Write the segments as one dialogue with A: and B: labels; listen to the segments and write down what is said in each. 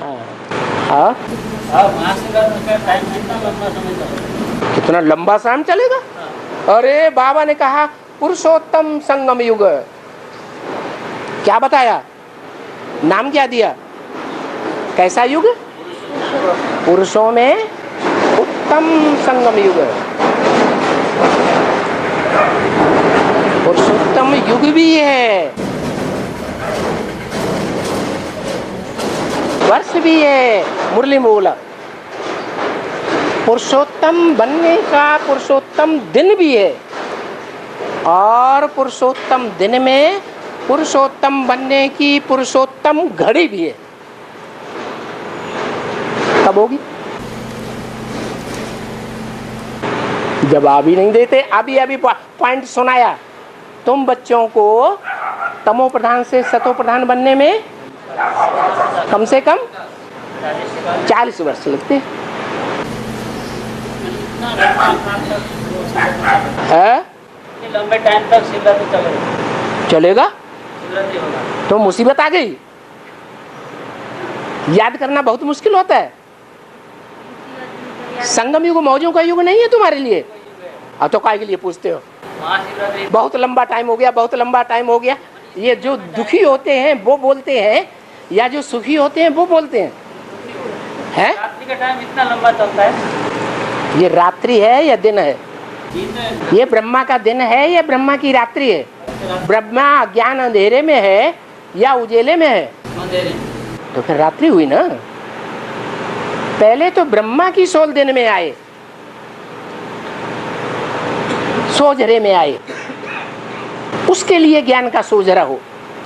A: हाँ कितना लंबा शाम चलेगा। अरे बाबा ने कहा पुरुषोत्तम संगम युग, क्या बताया, नाम क्या दिया, कैसा युग, पुरुषों में उत्तम संगम युग, पुरुषोत्तम युग भी है, वर्ष भी है। मुरली में बोला पुरुषोत्तम बनने का पुरुषोत्तम दिन भी है, और पुरुषोत्तम दिन में पुरुषोत्तम बनने की पुरुषोत्तम घड़ी भी है। कब होगी, जवाब ही नहीं देते। अभी पॉइंट सुनाया, तुम बच्चों को तमो प्रधान से सतो प्रधान बनने में कम से कम 40 वर्ष लगते हैं।
B: लंबे टाइम तक
A: चलेगा तो मुसीबत आ गई। याद करना बहुत मुश्किल होता है। संगम युग मौजों का युग नहीं है तुम्हारे लिए। अब तो काय के लिए पूछते हो, बहुत लंबा टाइम हो गया, बहुत लंबा टाइम हो गया। ये जो दुखी होते हैं वो बोलते हैं, या जो सुखी होते हैं वो बोलते हैं, हैं?
B: रात्रि का टाइम इतना लंबा चलता है।
A: ये रात्रि है या दिन है? ये ब्रह्मा का दिन है या ब्रह्मा की रात्रि है? ब्रह्मा ज्ञान अंधेरे में है या उजेले में है? तो फिर रात्रि हुई ना। पहले तो ब्रह्मा की सोल दिन में आए, सोजरे में आए, उसके लिए ज्ञान का सोजरा हो,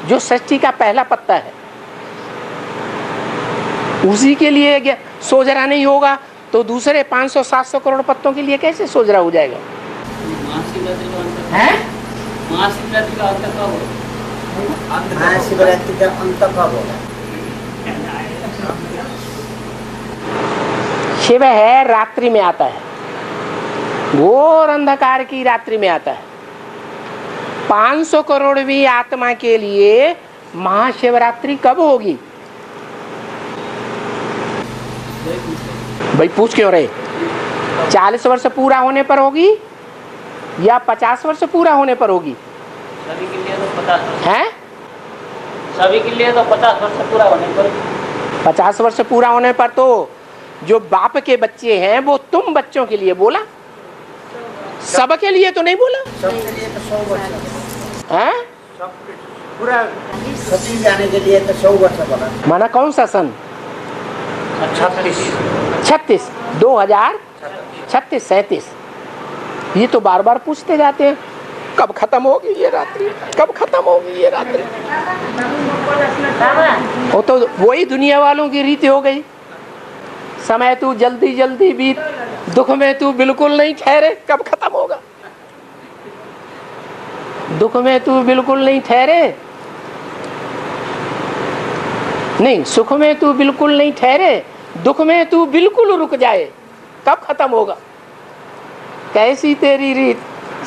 A: जो सृष्टि का पहला पत्ता है, उसी के लिए सोजरा नहीं होगा तो दूसरे 500-700 करोड़ पत्तों के लिए कैसे सोजरा हो जाएगा?
B: महाशिवरात्रि का अंत कब होगा?
C: महाशिवरात्रि का अंत कब होगा?
A: शिव है रात्रि में आता है, घोर अंधकार की रात्रि में आता है। 500 करोड़वीं आत्मा के लिए महाशिवरात्रि कब होगी? भाई पूछ क्यों रहे? 40 वर्ष पूरा होने पर होगी या 50 वर्ष पूरा होने पर होगी?
B: सभी के लिए तो 50 वर्ष
A: है,
B: सभी के लिए तो 50 वर्ष पूरा होने पर।
A: 50 वर्ष पूरा होने पर तो जो बाप के बच्चे हैं वो तुम बच्चों के लिए बोला, सबके लिए तो नहीं बोला।
C: सबके लिए तो 100 वर्ष
A: है,
C: पूरा सती जाने के लिए तो 100 वर्ष बोला।
A: माना कौन सा सन? 36 2036 37। ये तो बार बार पूछते जाते हैं कब खत्म होगी ये रात्रि, कब खत्म होगी ये रात्रि। वो तो वही दुनिया वालों की रीति हो गई। समय तू जल्दी जल्दी बीत, दुख में तू बिल्कुल नहीं ठहरे, कब खत्म होगा? दुख में तू बिल्कुल नहीं ठहरे, नहीं सुख में तू बिल्कुल नहीं ठहरे, दुख में तू बिल्कुल रुक जाए, कब खत्म होगा? कैसी तेरी रीत,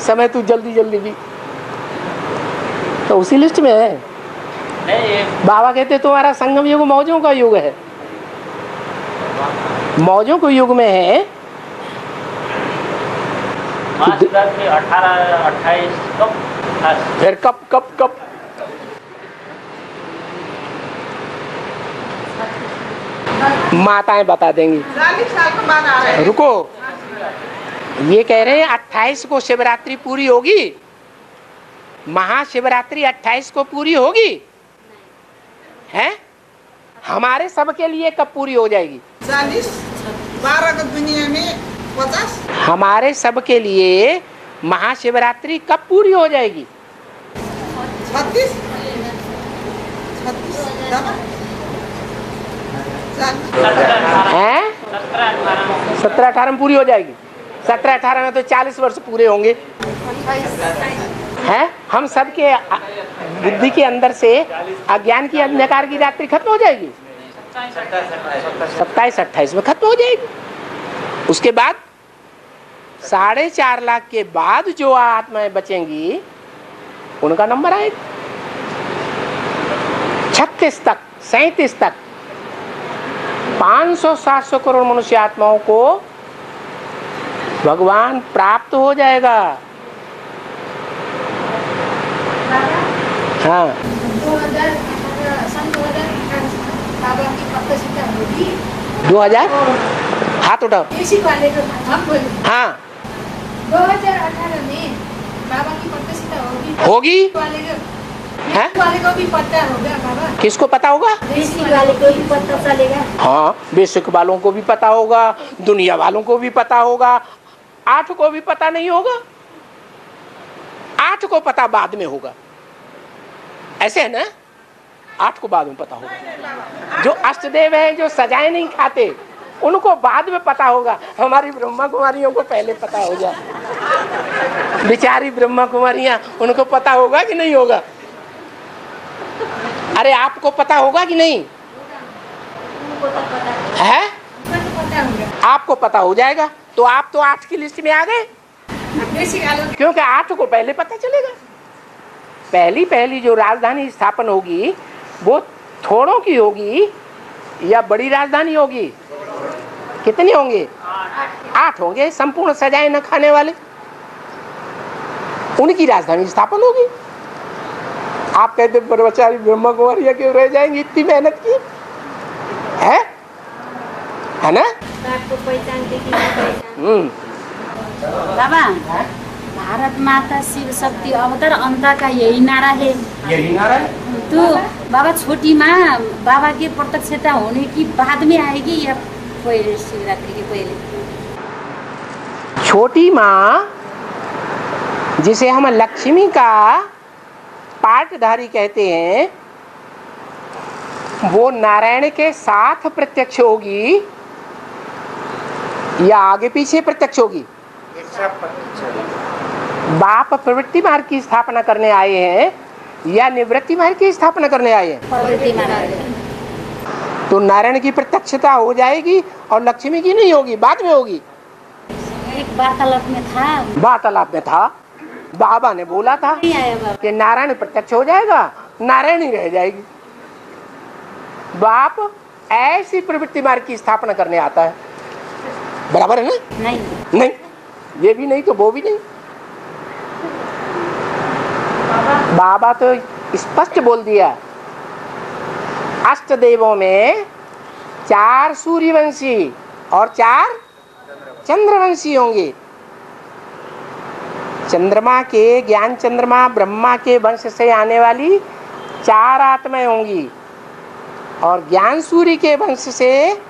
A: समय तू जल्दी जल्दी भी। तो उसी लिस्ट में है। बाबा कहते तुम्हारा संगम युग मौजों का युग है, मौजों के युग में है।
B: 18-28 कब?
A: फिर कब कब कब? माताएं बता देंगी।
D: 40 साल के बाद आ रहे हैं।
A: रुको, ये कह रहे हैं 28 को शिवरात्रि पूरी होगी, महाशिवरात्रि 28 को पूरी होगी, है? हमारे सबके लिए कब पूरी हो जाएगी?
D: 40 12 का दुनिया में 50।
A: हमारे सबके लिए महाशिवरात्रि कब पूरी हो जाएगी?
D: 36
A: हैं? 17-18 में पूरी हो जाएगी। 17-18 में तो 40 वर्ष पूरे होंगे, हैं? हम सबके बुद्धि के अंदर से अज्ञान की अंधकार की रात्रि खत्म हो जाएगी। 27-28 में खत्म हो जाएगी। उसके बाद 4.5 लाख के बाद जो आत्माएं बचेंगी उनका नंबर आएगा 36 तक, 37 तक। 500-700 करोड़ मनुष्य आत्माओं को भगवान प्राप्त हो जाएगा। हाँ 2000 हाथ उठाओ। हाँ
E: 2018 में बाबा की प्रतिष्ठा
A: होगी। हैं?
E: वाले को भी पता होगा बाबा।
A: किसको पता होगा?
E: बेसिक वाले को भी पता चलेगा।
A: हाँ बेसिक वालों को भी पता होगा, दुनिया वालों को भी पता होगा। 8 को भी पता नहीं होगा, 8 को पता बाद में होगा, ऐसे है ना। 8 को बाद में पता होगा। जो अष्टदेव हैं, जो सजाएं नहीं खाते, उनको बाद में पता होगा। हमारी ब्रह्मा कुमारियों को पहले पता हो जाए। बेचारी ब्रह्मा कुमारियां, उनको पता होगा कि नहीं होगा? अरे आपको पता होगा कि नहीं है? आपको पता हो जाएगा तो आप तो 8 की लिस्ट में आ गए, क्योंकि 8 को पहले पता चलेगा। पहली जो राजधानी स्थापन होगी वो थोड़ों की होगी या बड़ी राजधानी होगी? कितने होंगे? 8 होंगे। संपूर्ण सजाएं न खाने वाले, उनकी राजधानी स्थापन होगी। आप कहते ब्रह्मचारी ब्रह्मा कुमारियां क्यों रह जाएंगी? इतनी मेहनत की है ना।
F: बाबा, भारत माता शिव शक्ति अवतार अंता का यही नारा है।
A: यही नारा है।
F: तो बाबा छोटी माँ बाबा की प्रत्यक्षता होने की बाद में आएगी या पहले, शिवरात्रि के पहले?
A: छोटी माँ, जिसे हम लक्ष्मी का पाठधारी कहते हैं, वो नारायण के साथ प्रत्यक्ष होगी या आगे पीछे प्रत्यक्ष होगी? बाप प्रवृत्ति मार्ग की स्थापना करने आए हैं या निवृत्ति मार्ग की स्थापना करने आए हैं?
F: प्रवृत्ति मार्ग।
A: तो नारायण की प्रत्यक्षता हो जाएगी और लक्ष्मी की नहीं होगी, बाद में होगी।
F: एक वार्तालाप में था,
A: वार्तालाप में था, बाबा ने बोला था कि नारायण प्रत्यक्ष हो जाएगा, नारायण ही रह जाएगी। बाप ऐसी प्रवृत्ति मार्ग की स्थापना करने आता है, बराबर है ना? नहीं, ये भी नहीं तो वो भी नहीं। बाबा तो स्पष्ट बोल दिया, अष्टदेवों में 4 सूर्यवंशी और 4 चंद्रवंशी होंगे। चंद्रमा के, ज्ञान चंद्रमा ब्रह्मा के वंश से आने वाली 4 आत्माएं होंगी और ज्ञान सूर्य के वंश से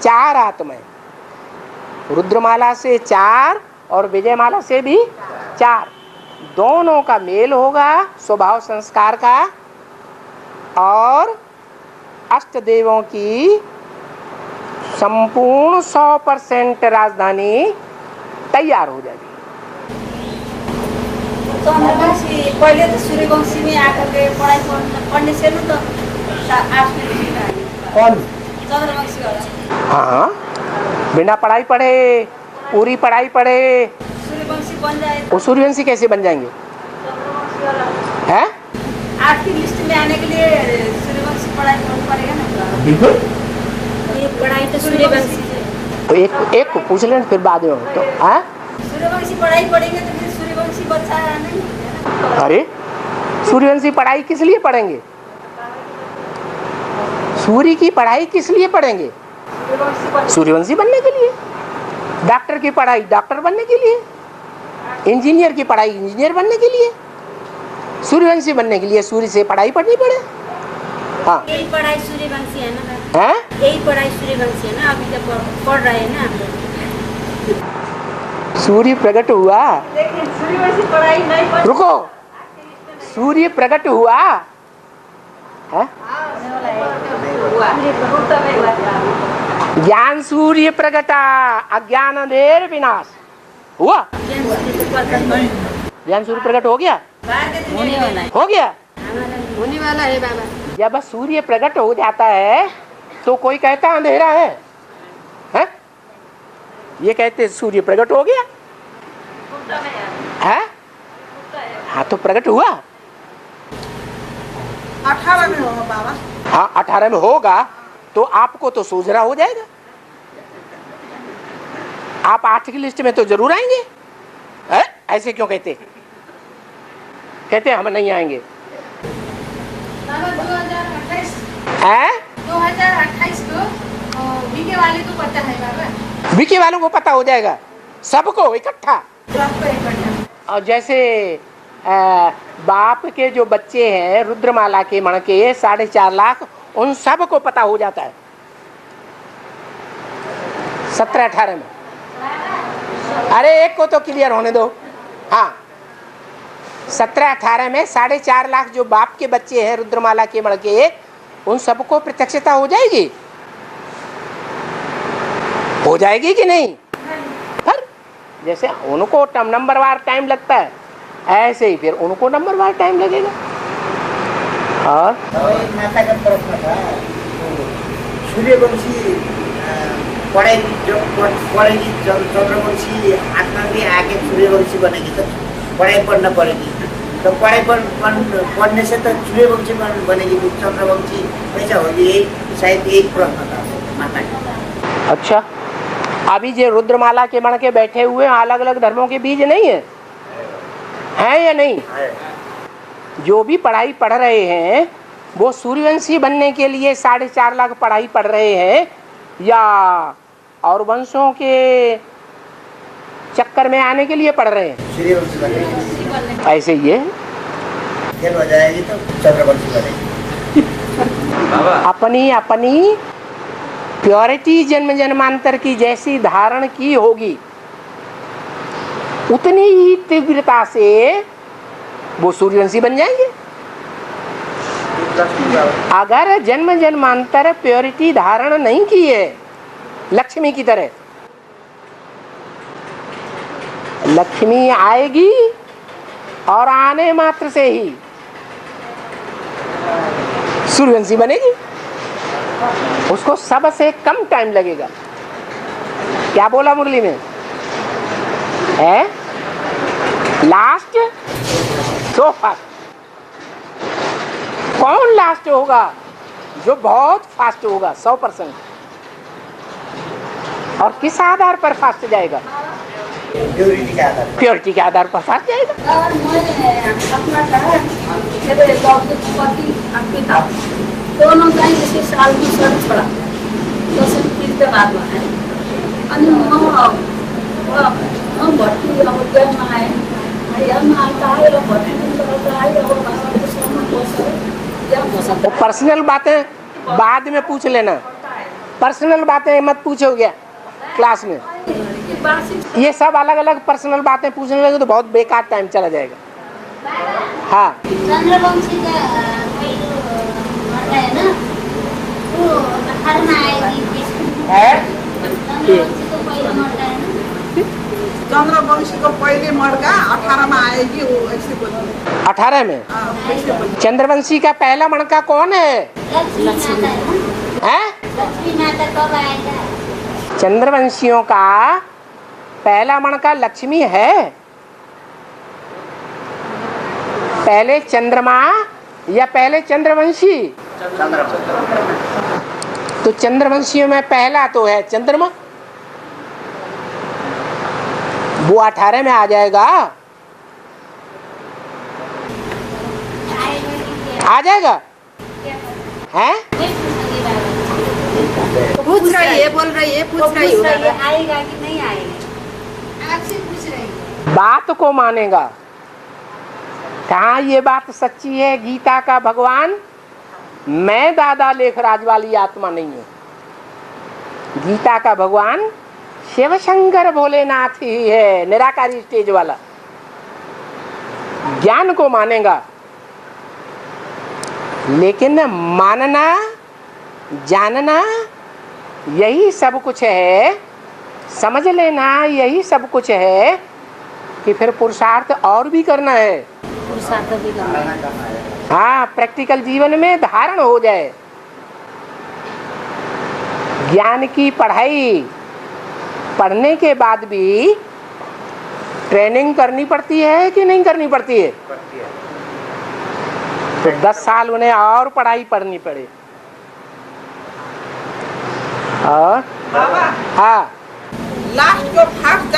A: 4 आत्माएं। रुद्रमाला से 4 और विजयमाला से भी 4, दोनों का मेल होगा स्वभाव संस्कार का, और अष्टदेवों की संपूर्ण 100% राजधानी तैयार हो जाएगी।
F: चंद्रवंशी पहले तो सूर्यवंशी में आकर के पढ़ाई पढ़ने से तो
A: कौन?
F: चंद्रवंशी वाला।
A: हाँ, बिना पढ़ाई पढ़े, पूरी पढ़ाई पढ़े
F: सूर्यवंशी बन जाए
A: वो सूर्यवंशी कैसे बन जाएंगे?
F: चंद्रवंशी वाला
A: हैं?
F: 8 की लिस्ट में आने के लिए सूर्यवंशी पढ़ाई करना पड़ेगा ना।
A: बिल्कुल।
F: ये पढ़ाई तो सूर्यवंशी
A: तो एक को पूछ लें फिर बाद में तो हाँ?
F: सूर्यवंशी पढ़ाई पढ़ेंगे तो फिर सूर्यवंशी बच्चा नहीं।
A: अरे सूर्यवंशी पढ़ाई किस लिए पढ़ेंगे? सूर्य की पढ़ाई किस लिए पढ़ेंगे? सूर्यवंशी बनने के लिए। डॉक्टर की पढ़ाई डॉक्टर बनने के लिए, इंजीनियर की पढ़ाई इंजीनियर बनने के लिए, सूर्यवंशी बनने के लिए सूर्य से पढ़ाई पढ़नी पड़े। हाँ,
F: यही पढ़ाई सूर्यवंशी है ना।
A: हैं?
F: यही पढ़ाई सूर्यवंशी है ना, अभी जब पढ़ रहे हैं ना।
A: सूर्य प्रकट हुआ,
F: लेकिन सूर्यवंशी पढ़ाई नहीं पढ़।
A: रुको, सूर्य प्रकट हुआ है? ज्ञान सूर्य प्रगटा अज्ञान अंधेर विनाश हुआ। ज्ञान सूर्य प्रकट हो गया,
F: होने वाला है,
A: हो गया,
E: होने वाला है बाबा।
A: जब सूर्य प्रकट हो जाता है तो कोई कहता अंधेरा है? ये कहते सूर्य प्रकट हो गया है? हाँ, तो प्रकट हुआ।
D: 18 में होगा बाबा।
A: हाँ, 18 में होगा तो आपको तो सोझरा हो जाएगा। आप 8 की लिस्ट में तो जरूर आएंगे। है? ऐसे क्यों कहते हम नहीं आएंगे।
E: बाबा 2028
A: है
E: 2028 को बीके वाले को पता है बाबा।
A: बीके वालों को पता हो जाएगा, सबको इकट्ठा।
E: जो आपको इकट्ठा।
A: और जैसे बाप के जो बच्चे हैं रुद्रमाला के मण के 4.5 लाख, उन सब को पता हो जाता है 17-18 में। अरे एक को तो क्लियर होने दो। हाँ, 17-18 में 4.5 लाख जो बाप के बच्चे हैं रुद्रमाला के मण के, उन सबको प्रत्यक्षता हो जाएगी। हो जाएगी कि नहीं? पर जैसे उनको नंबरवार टाइम लगता है, ऐसे ही फिर उनको नंबरवार टाइम लगेगा। और
C: एक माता का प्रश्न था, सूर्यवंशी पढ़ेगी चंद्रवंशी आत्मा भी आगे सूर्यवंशी बनेगी तो पढ़ाई पढ़ना पड़ेगी, तो पढ़ाई पढ़ने से तो सूर्यवंशी बनेगी, चंद्रवंशी कैसा होगी? शायद एक प्रश्न था माता का।
A: अच्छा, अभी जो रुद्रमाला के मण के बैठे हुए अलग अलग धर्मों के बीज नहीं है या नहीं? जो भी पढ़ाई पढ़ रहे हैं वो सूर्यवंशी बनने के लिए 4.5 लाख पढ़ाई पढ़ रहे हैं, या और वंशों के चक्कर में आने के लिए पढ़ रहे हैं?
C: सूर्यवंशी बनेगी,
A: ऐसे ही है।
C: फेल हो जाएगी तो चंद्रवंशी बनेगी।
A: अपनी अपनी प्योरिटी जन्म जन्मांतर की जैसी धारण की होगी, उतनी ही तीव्रता से वो सूर्यवंशी बन जाएंगे। अगर जन्म जन्मांतर प्योरिटी धारण नहीं की है लक्ष्मी की तरह, लक्ष्मी आएगी और आने मात्र से ही सूर्यवंशी बनेगी। उसको सबसे कम टाइम लगेगा। क्या बोला मुरली में? है लास्ट सो फास्ट। कौन लास्ट होगा? जो बहुत फास्ट होगा 100%। और किस आधार पर फास्ट जाएगा?
C: प्योरिटी के आधार पर।
A: प्योरिटी के आधार पर फास्ट जाएगा।
F: और मैं अपना था मेरे पति पिता दोनों का इसी साल में सर छोड़ा, तो फिर बाद में आए अनि म भर्ती अब जन्म आए आए र भर्ती आए
A: वो पर्सनल बातें बाद में पूछ लेना, पर्सनल बातें मत पूछोगे क्लास में। ये सब अलग अलग पर्सनल बातें पूछने लगे तो बहुत बेकार टाइम चला जाएगा। हाँ,
E: चंद्रवंशी का मरता है ना, वो 18 में आएगी। चंद्रवंशी को पहले मरता है ना,
D: चंद्रवंशी को पहले मरगा 18 में आएगी, वो ऐसे बोलती
A: 18 में।
D: ऐसे बोलती।
A: चंद्रवंशी का पहला मणका कौन है?
E: लक्ष्मी माता है ना,
A: हैं?
E: लक्ष्मी माता कब आएगा?
A: चंद्रवंशियों का पहला मणका लक्ष्मी है। पहले चंद्रमा या पहले चंद्रवंशी? तो चंद्रवंशियों में पहला तो है चंद्रमा, वो 18 में आ जाएगा। आ जाएगा हैं?
E: पूछ रही है, बोल रही है, पूछ रही है,
F: आएगा कि नहीं आएगा?
E: आपसे पूछ रही है।
A: बात को मानेगा। कहाँ ये बात सच्ची है? गीता का भगवान, मैं दादा लेखराज वाली आत्मा नहीं हूँ। गीता का भगवान शिव शंकर भोलेनाथ ही है, निराकारी स्टेज वाला। ज्ञान को मानेगा, लेकिन मानना जानना यही सब कुछ है, समझ लेना यही सब कुछ है कि फिर पुरुषार्थ और भी करना है।
F: पुरुषार्थ भी करना है।
A: हाँ, प्रैक्टिकल जीवन में धारण हो जाए। ज्ञान की पढ़ाई पढ़ने के बाद भी ट्रेनिंग करनी पड़ती है कि नहीं करनी पड़ती है? तो 10 साल उन्हें और पढ़ाई पढ़नी पड़े। और
D: बाबा
A: हाँ
D: लास्ट को फास्ट